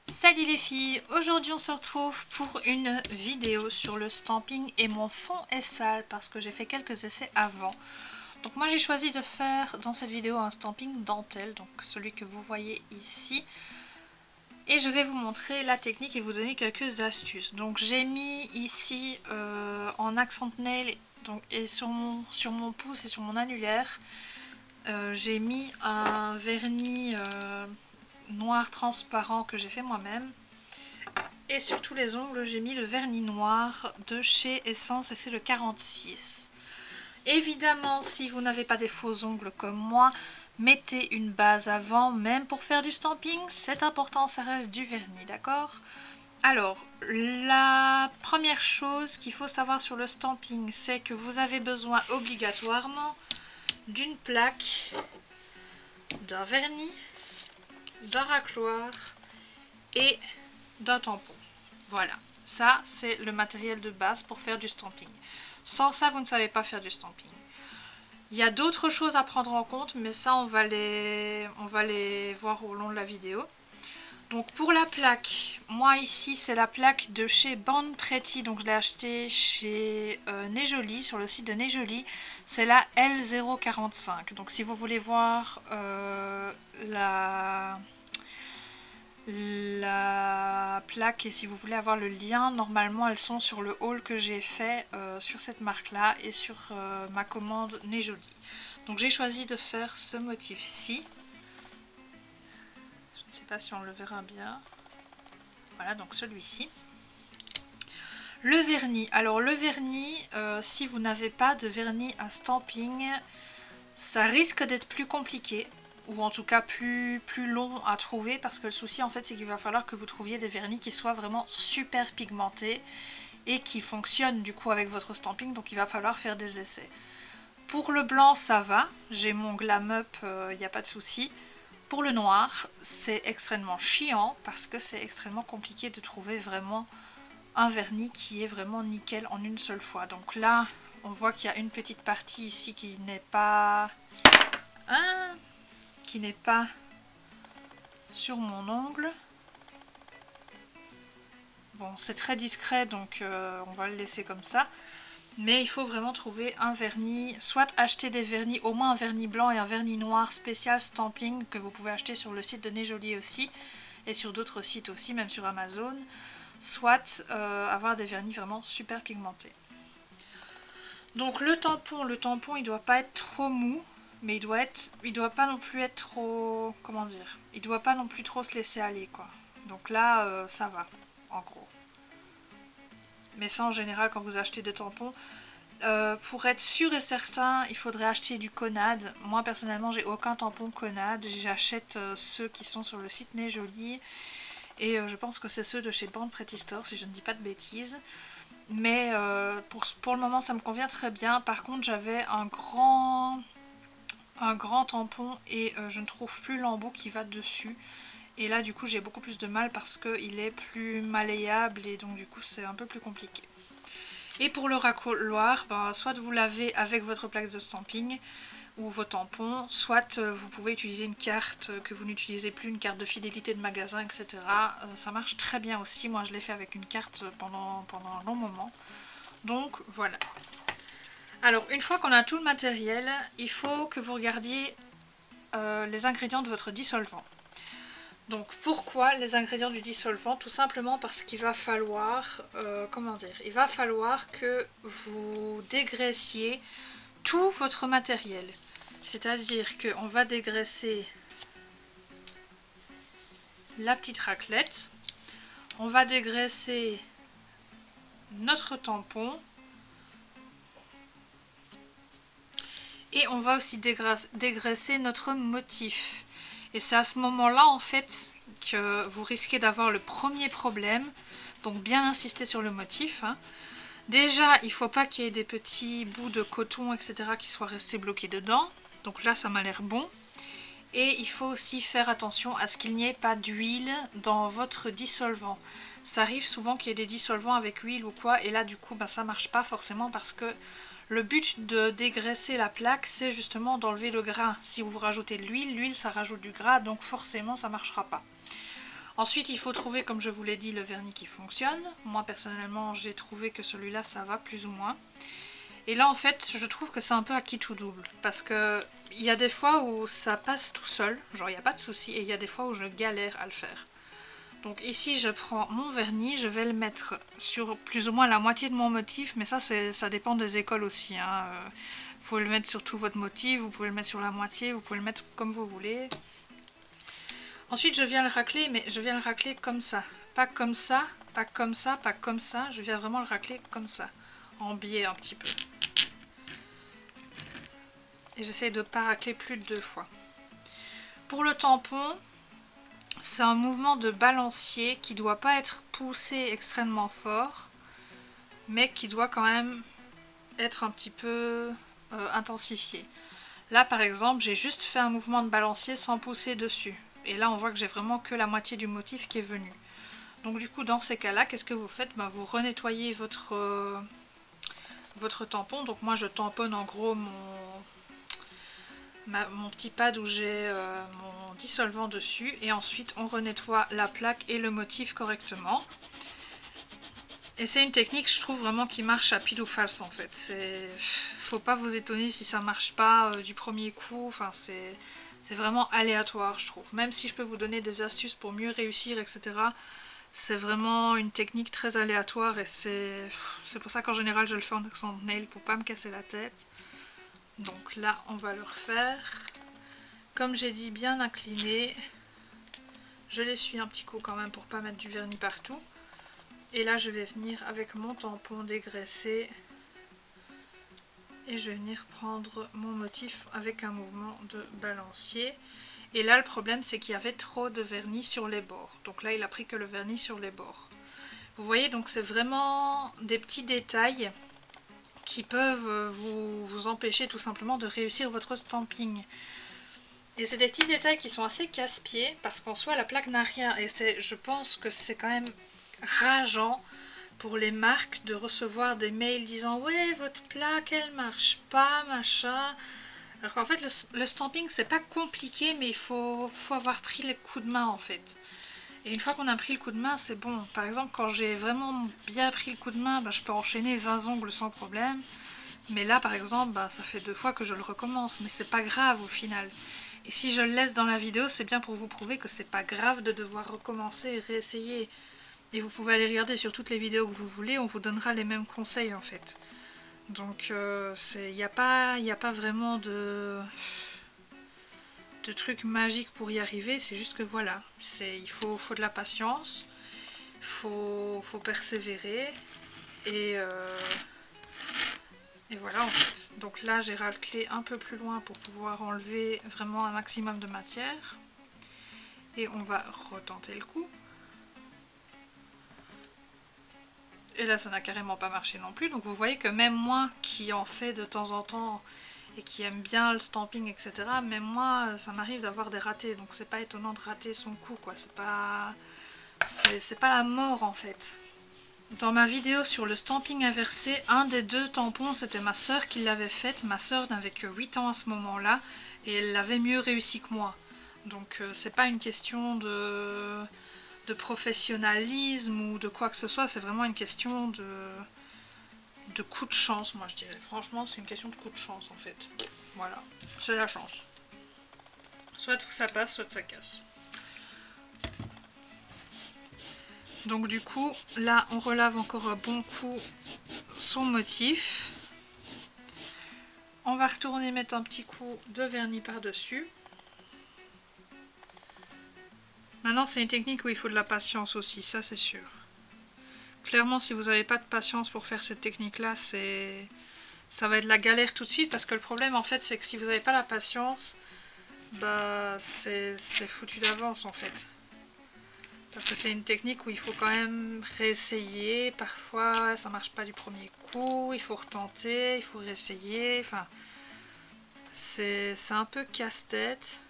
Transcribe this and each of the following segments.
Salut les filles, aujourd'hui on se retrouve pour une vidéo sur le stamping et mon fond est sale parce que j'ai fait quelques essais avant. Donc moi j'ai choisi de faire dans cette vidéo un stamping dentelle, donc celui que vous voyez ici. Et je vais vous montrer la technique et vous donner quelques astuces. Donc j'ai mis ici en accent nail et sur mon pouce et sur mon annulaire, j'ai mis un vernis noir transparent que j'ai fait moi-même. Et sur tous les ongles, j'ai mis le vernis noir de chez Essence et c'est le 46. Évidemment, si vous n'avez pas des faux ongles comme moi, mettez une base avant, même pour faire du stamping, c'est important, ça reste du vernis, d'accord? Alors, la première chose qu'il faut savoir sur le stamping, c'est que vous avez besoin obligatoirement d'une plaque, d'un vernis, d'un racloir et d'un tampon. Voilà, ça c'est le matériel de base pour faire du stamping. Sans ça, vous ne savez pas faire du stamping. Il y a d'autres choses à prendre en compte, mais ça on va les voir au long de la vidéo. Donc pour la plaque, moi ici c'est la plaque de chez Band Pretty, donc je l'ai achetée chez Nejoli, sur le site de Nejoli. C'est la L045. Donc si vous voulez voir la plaque et si vous voulez avoir le lien, normalement elles sont sur le haul que j'ai fait sur cette marque là et sur ma commande Nejoli. Donc j'ai choisi de faire ce motif-ci. Je ne sais pas si on le verra bien. Voilà, donc celui-ci. Le vernis. Alors le vernis, si vous n'avez pas de vernis à stamping, ça risque d'être plus compliqué. Ou en tout cas plus long à trouver, parce que le souci en fait c'est qu'il va falloir que vous trouviez des vernis qui soient vraiment super pigmentés et qui fonctionnent du coup avec votre stamping, donc il va falloir faire des essais. Pour le blanc ça va, j'ai mon Glam Up, il n'y a pas de souci. Pour le noir c'est extrêmement chiant parce que c'est extrêmement compliqué de trouver vraiment un vernis qui est vraiment nickel en une seule fois. Donc là on voit qu'il y a une petite partie ici qui n'est pas... Hein, qui n'est pas sur mon ongle. Bon, c'est très discret, donc on va le laisser comme ça. Mais il faut vraiment trouver un vernis, soit acheter des vernis, au moins un vernis blanc et un vernis noir spécial stamping que vous pouvez acheter sur le site de Nejoli aussi, et sur d'autres sites aussi, même sur Amazon, soit avoir des vernis vraiment super pigmentés. Donc le tampon il doit pas être trop mou, mais il doit pas non plus être trop, comment dire, il doit pas non plus trop se laisser aller quoi. Donc là ça va, en gros. Mais ça en général quand vous achetez des tampons, pour être sûr et certain, il faudrait acheter du Conad. Moi personnellement j'ai aucun tampon Conad, j'achète ceux qui sont sur le site Nejoli. Et je pense que c'est ceux de chez Band Pretty Store si je ne dis pas de bêtises. Mais pour le moment ça me convient très bien. Par contre j'avais un grand tampon et je ne trouve plus l'embout qui va dessus. Et là du coup j'ai beaucoup plus de mal parce qu'il est plus malléable et donc du coup c'est un peu plus compliqué. Et pour le racloir, ben, soit vous lavez avec votre plaque de stamping ou vos tampons, soit vous pouvez utiliser une carte que vous n'utilisez plus, une carte de fidélité de magasin, etc. Ça marche très bien aussi, moi je l'ai fait avec une carte pendant un long moment. Donc voilà. Alors une fois qu'on a tout le matériel, il faut que vous regardiez les ingrédients de votre dissolvant. Donc pourquoi les ingrédients du dissolvant? Tout simplement parce qu'il va falloir, comment dire, il va falloir que vous dégraissiez tout votre matériel. C'est-à-dire qu'on va dégraisser la petite raclette, on va dégraisser notre tampon et on va aussi dégraisser notre motif. Et c'est à ce moment-là en fait que vous risquez d'avoir le premier problème. Donc bien insister sur le motif. Hein. Déjà, il ne faut pas qu'il y ait des petits bouts de coton, etc. qui soient restés bloqués dedans. Donc là, ça m'a l'air bon. Et il faut aussi faire attention à ce qu'il n'y ait pas d'huile dans votre dissolvant. Ça arrive souvent qu'il y ait des dissolvants avec huile ou quoi, et là du coup ça marche pas forcément parce que le but de dégraisser la plaque c'est justement d'enlever le gras. Si vous rajoutez de l'huile, l'huile ça rajoute du gras donc forcément ça marchera pas. Ensuite, il faut trouver, comme je vous l'ai dit, le vernis qui fonctionne. Moi, personnellement, j'ai trouvé que celui-là, ça va plus ou moins. Et là, en fait, je trouve que c'est un peu à qui tout double. Parce que il y a des fois où ça passe tout seul, genre il n'y a pas de souci, et il y a des fois où je galère à le faire. Donc ici, je prends mon vernis, je vais le mettre sur plus ou moins la moitié de mon motif, mais ça dépend des écoles aussi, hein. Vous pouvez le mettre sur tout votre motif, vous pouvez le mettre sur la moitié, vous pouvez le mettre comme vous voulez. Ensuite, je viens le racler, mais je viens le racler comme ça. Pas comme ça, pas comme ça, pas comme ça. Je viens vraiment le racler comme ça, en biais un petit peu. Et j'essaye de ne pas racler plus de 2 fois. Pour le tampon, c'est un mouvement de balancier qui ne doit pas être poussé extrêmement fort, mais qui doit quand même être un petit peu intensifié. Là, par exemple, j'ai juste fait un mouvement de balancier sans pousser dessus. Et là, on voit que j'ai vraiment que la moitié du motif qui est venu. Donc du coup, dans ces cas-là, qu'est-ce que vous faites? Vous renettoyez votre tampon. Donc moi, je tamponne en gros mon petit pad où j'ai mon dissolvant dessus. Et ensuite, on renettoie la plaque et le motif correctement. Et c'est une technique, je trouve, vraiment qui marche à pile ou face, en fait. Faut pas vous étonner si ça marche pas du premier coup. Enfin, c'est vraiment aléatoire, je trouve. Même si je peux vous donner des astuces pour mieux réussir, etc., c'est vraiment une technique très aléatoire et c'est pour ça qu'en général je le fais en accent de nail pour pas me casser la tête. Donc là, on va le refaire. Comme j'ai dit, bien incliné. Je l'essuie un petit coup quand même pour pas mettre du vernis partout. Et là, je vais venir avec mon tampon dégraissé et je vais venir prendre mon motif avec un mouvement de balancier. Et là, le problème, c'est qu'il y avait trop de vernis sur les bords. Donc là, il a pris que le vernis sur les bords. Vous voyez, donc c'est vraiment des petits détails qui peuvent vous empêcher tout simplement de réussir votre stamping. Et c'est des petits détails qui sont assez casse-pieds parce qu'en soi, la plaque n'a rien. Et je pense que c'est quand même rageant pour les marques de recevoir des mails disant ouais, votre plaque elle marche pas, machin. Alors qu'en fait le stamping c'est pas compliqué, mais il faut avoir pris les coups de main en fait. Et une fois qu'on a pris le coup de main, c'est bon. Par exemple, quand j'ai vraiment bien pris le coup de main, je peux enchaîner 20 ongles sans problème. Mais là, par exemple, ça fait 2 fois que je le recommence. Mais c'est pas grave au final. Et si je le laisse dans la vidéo, c'est bien pour vous prouver que c'est pas grave de devoir recommencer et réessayer. Et vous pouvez aller regarder sur toutes les vidéos que vous voulez, on vous donnera les mêmes conseils en fait. Donc il n'y a pas vraiment de trucs magiques pour y arriver, c'est juste que voilà, il faut de la patience, faut persévérer et voilà en fait. Donc là j'ai raclé un peu plus loin pour pouvoir enlever vraiment un maximum de matière et on va retenter le coup. Et là ça n'a carrément pas marché non plus, donc vous voyez que même moi qui en fais de temps en temps et qui aime bien le stamping, etc., même moi ça m'arrive d'avoir des ratés, donc c'est pas étonnant de rater son coup, quoi. C'est pas la mort en fait. Dans ma vidéo sur le stamping inversé, un des 2 tampons c'était ma soeur qui l'avait faite. Ma soeur n'avait que 8 ans à ce moment là et elle l'avait mieux réussi que moi, donc c'est pas une question de professionnalisme ou de quoi que ce soit, c'est vraiment une question de coup de chance, moi je dirais. Franchement, c'est une question de coup de chance en fait. Voilà, c'est la chance. Soit ça passe, soit ça casse. Donc du coup, là on relave encore un bon coup son motif. On va retourner mettre un petit coup de vernis par-dessus. Maintenant, c'est une technique où il faut de la patience aussi, ça c'est sûr. Clairement, si vous n'avez pas de patience pour faire cette technique-là, ça va être la galère tout de suite, parce que le problème en fait, c'est que si vous n'avez pas la patience, c'est foutu d'avance en fait. Parce que c'est une technique où il faut quand même réessayer, parfois ça marche pas du premier coup, il faut retenter, il faut réessayer, enfin c'est un peu casse-tête.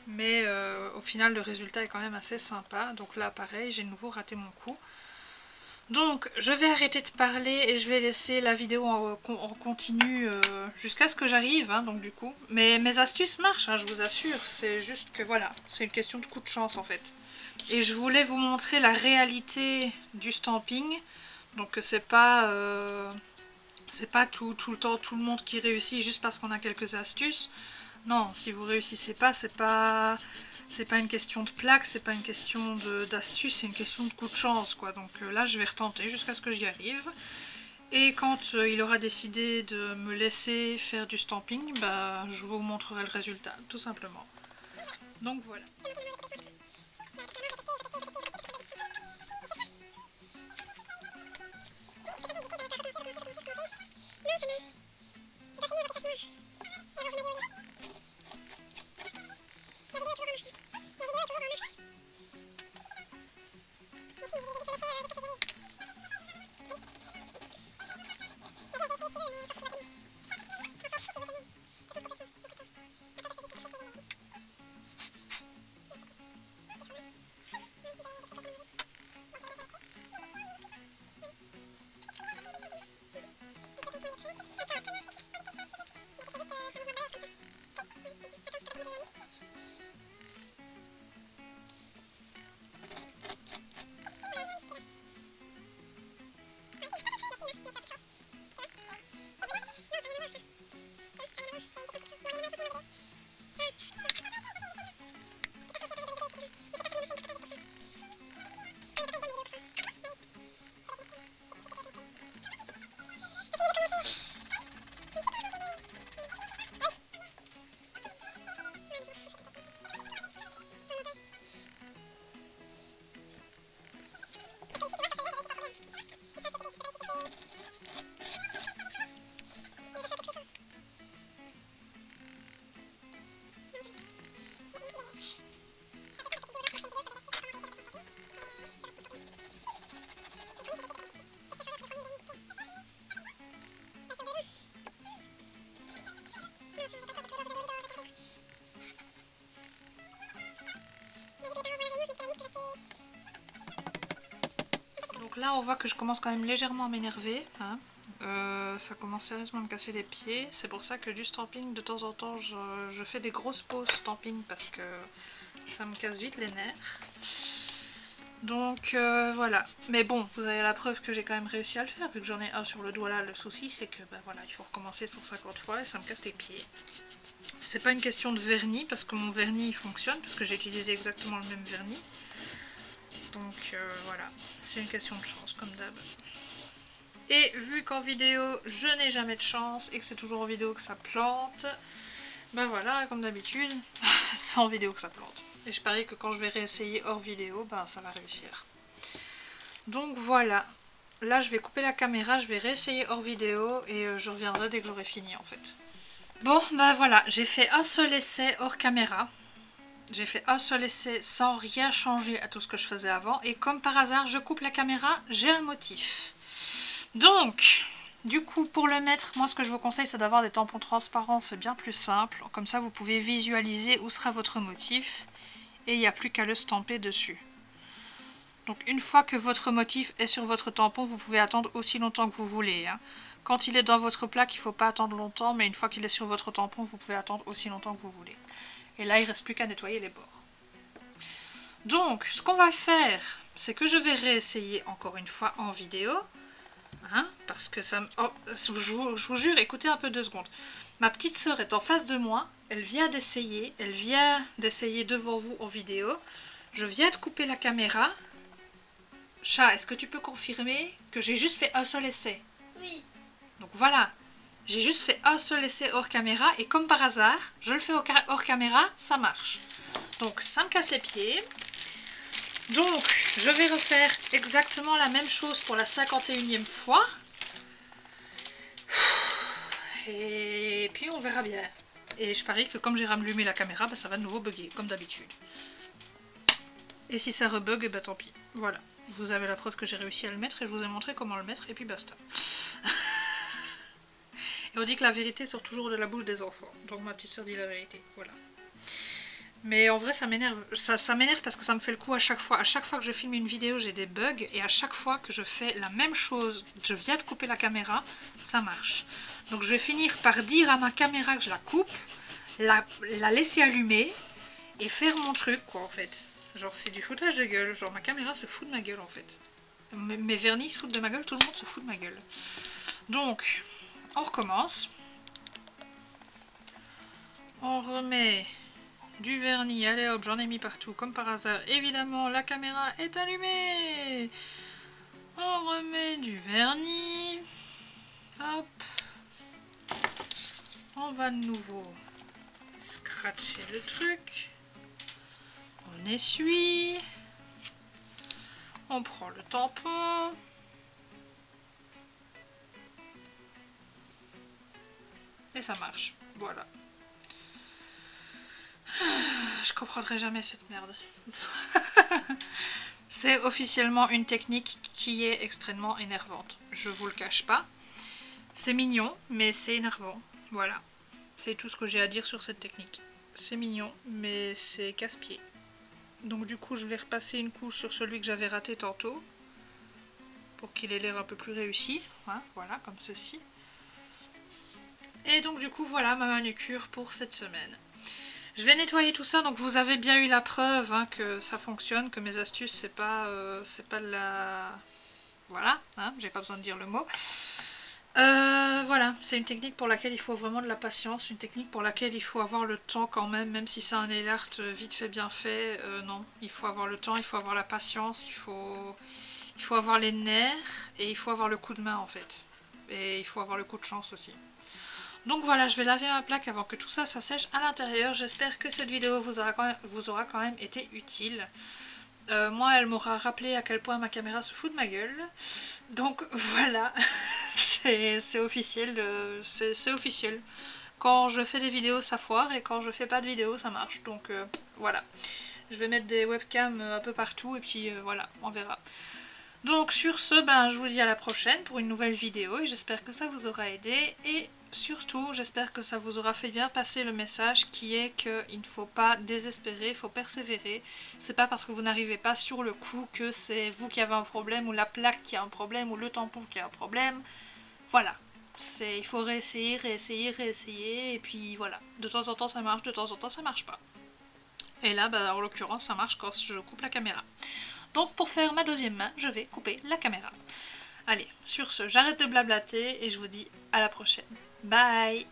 Mais au final le résultat est quand même assez sympa. Donc là pareil, j'ai de nouveau raté mon coup. Donc je vais arrêter de parler et je vais laisser la vidéo en continu jusqu'à ce que j'arrive, hein, donc du coup. Mais mes astuces marchent, hein, je vous assure, c'est juste que voilà, c'est une question de coup de chance en fait. Et je voulais vous montrer la réalité du stamping, donc c'est pas tout le temps tout le monde qui réussit juste parce qu'on a quelques astuces. Non, si vous réussissez pas, c'est pas une question de plaque, c'est pas une question d'astuce, c'est une question de coup de chance quoi. Donc là je vais retenter jusqu'à ce que j'y arrive. Et quand il aura décidé de me laisser faire du stamping, bah je vous montrerai le résultat, tout simplement. Donc voilà. Donc là on voit que je commence quand même légèrement à m'énerver, hein. Ça commence sérieusement à me casser les pieds, c'est pour ça que du stamping de temps en temps je fais des grosses pauses stamping parce que ça me casse vite les nerfs. Donc voilà, mais bon, vous avez la preuve que j'ai quand même réussi à le faire vu que j'en ai un sur le doigt là. Le souci c'est que bah, voilà, il faut recommencer 150 fois et ça me casse les pieds. C'est pas une question de vernis parce que mon vernis fonctionne parce que j'ai utilisé exactement le même vernis. Donc voilà, c'est une question de chance comme d'hab. Et vu qu'en vidéo je n'ai jamais de chance et que c'est toujours en vidéo que ça plante, ben voilà, comme d'habitude, c'est en vidéo que ça plante. Et je parie que quand je vais réessayer hors vidéo, ben ça va réussir. Donc voilà, là je vais couper la caméra, je vais réessayer hors vidéo et je reviendrai dès que j'aurai fini en fait. Bon ben voilà, j'ai fait un seul essai hors caméra. J'ai fait un seul essai sans rien changer à tout ce que je faisais avant. Et comme par hasard, je coupe la caméra, j'ai un motif. Donc, du coup, pour le mettre, moi ce que je vous conseille, c'est d'avoir des tampons transparents. C'est bien plus simple. Comme ça, vous pouvez visualiser où sera votre motif. Et il n'y a plus qu'à le stamper dessus. Donc, une fois que votre motif est sur votre tampon, vous pouvez attendre aussi longtemps que vous voulez, hein. Quand il est dans votre plaque, il ne faut pas attendre longtemps. Mais une fois qu'il est sur votre tampon, vous pouvez attendre aussi longtemps que vous voulez. Et là, il ne reste plus qu'à nettoyer les bords. Donc, ce qu'on va faire, c'est que je vais réessayer encore une fois en vidéo. Hein, parce que ça me... Oh, je vous jure, écoutez un peu 2 secondes. Ma petite sœur est en face de moi. Elle vient d'essayer devant vous en vidéo. Je viens de couper la caméra. Chat, est-ce que tu peux confirmer que j'ai juste fait un seul essai? Oui. Donc voilà. J'ai juste fait un seul essai hors caméra. Et comme par hasard, je le fais hors caméra, ça marche. Donc ça me casse les pieds. Donc, je vais refaire exactement la même chose pour la 51e fois. Et puis on verra bien. Et je parie que comme j'ai rallumé la caméra, bah, ça va de nouveau bugger, comme d'habitude. Et si ça rebug, bah tant pis. Voilà. Vous avez la preuve que j'ai réussi à le mettre et je vous ai montré comment le mettre et puis basta. Et on dit que la vérité sort toujours de la bouche des enfants. Donc ma petite soeur dit la vérité. Voilà. Mais en vrai, ça m'énerve. Ça m'énerve parce que ça me fait le coup à chaque fois. À chaque fois que je filme une vidéo, j'ai des bugs. Et à chaque fois que je fais la même chose, je viens de couper la caméra, ça marche. Donc je vais finir par dire à ma caméra que je la coupe, la laisser allumer et faire mon truc, quoi, en fait. Genre, c'est du foutage de gueule. Genre, ma caméra se fout de ma gueule, en fait. Mes vernis se foutent de ma gueule, tout le monde se fout de ma gueule. Donc, on recommence. On remet du vernis, allez hop, j'en ai mis partout, comme par hasard. Évidemment, la caméra est allumée. On remet du vernis. Hop. On va de nouveau scratcher le truc. On essuie. On prend le tampon. Et ça marche. Voilà. Je comprendrai jamais cette merde. C'est officiellement une technique qui est extrêmement énervante. Je vous le cache pas. C'est mignon, mais c'est énervant. Voilà. C'est tout ce que j'ai à dire sur cette technique. C'est mignon, mais c'est casse-pied. Donc du coup, je vais repasser une couche sur celui que j'avais raté tantôt. Pour qu'il ait l'air un peu plus réussi. Hein, voilà, comme ceci. Et donc du coup, voilà ma manucure pour cette semaine. Je vais nettoyer tout ça, donc vous avez bien eu la preuve hein, que ça fonctionne, que mes astuces, c'est pas de la... Voilà, hein, j'ai pas besoin de dire le mot. Voilà, c'est une technique pour laquelle il faut vraiment de la patience, une technique pour laquelle il faut avoir le temps quand même si c'est un nail art vite fait, bien fait, non, il faut avoir le temps, il faut avoir la patience, il faut avoir les nerfs et il faut avoir le coup de main en fait. Et il faut avoir le coup de chance aussi. Donc voilà, je vais laver ma plaque avant que tout ça sèche à l'intérieur. J'espère que cette vidéo vous aura quand même été utile. Moi, elle m'aura rappelé à quel point ma caméra se fout de ma gueule. Donc voilà, c'est officiel. C'est officiel. Quand je fais des vidéos, ça foire, et quand je fais pas de vidéos, ça marche. Donc voilà. Je vais mettre des webcams un peu partout, et puis voilà, on verra. Donc sur ce, ben, je vous dis à la prochaine pour une nouvelle vidéo, et j'espère que ça vous aura aidé. Et surtout, j'espère que ça vous aura fait bien passer le message qui est qu'il ne faut pas désespérer, il faut persévérer. C'est pas parce que vous n'arrivez pas sur le coup que c'est vous qui avez un problème, ou la plaque qui a un problème, ou le tampon qui a un problème. Voilà. Il faut réessayer, réessayer, réessayer, et puis voilà. De temps en temps ça marche, de temps en temps ça marche pas. Et là, bah, en l'occurrence, ça marche quand je coupe la caméra. Donc pour faire ma deuxième main, je vais couper la caméra. Allez, sur ce, j'arrête de blablater et je vous dis à la prochaine. Bye!